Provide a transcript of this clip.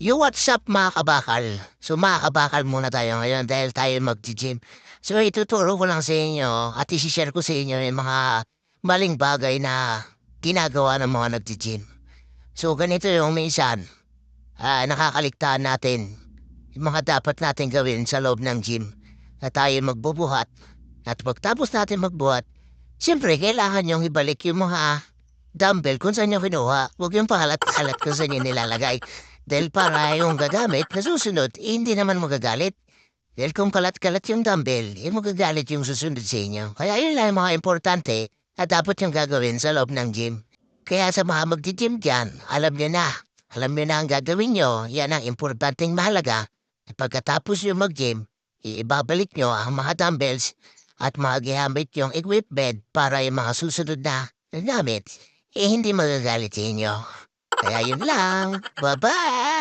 What's up mga kabakal? So mga kabakal muna tayo ngayon dahil tayo mag-gym. So ituturo ko lang sa inyo at isi-share ko sa inyo yung mga maling bagay na ginagawa ng mga nag-gym. So ganito yung minsan, nakakaligtaan natin yung mga dapat natin gawin sa loob ng gym na tayo magbubuhat. At pagtapos natin magbuhat, siyempre kailangan yung ibalik yung mga dumbbell kung saan nyo kinuha. Huwag yung pahalat-halat kung saan nyo nilalagay. Dahil para yung gagamit na susunod, hindi naman magagalit. Dahil kung kalat-kalat yung dumbbell, magagalit yung susunod sa inyo. Kaya yun lang yung mga importante at dapat yung gagawin sa loob ng gym. Kaya sa mga magdi-gym dyan, alam nyo na. Alam nyo na ang gagawin nyo. Yan ang importanteng mahalaga. At pagkatapos yung mag-gym, ibabalik nyo ang mga dumbbells at magagamit yung equipment para yung mga susunod na gamit, hindi magagalit sa inyo. Kaya yun lang. Bye-bye!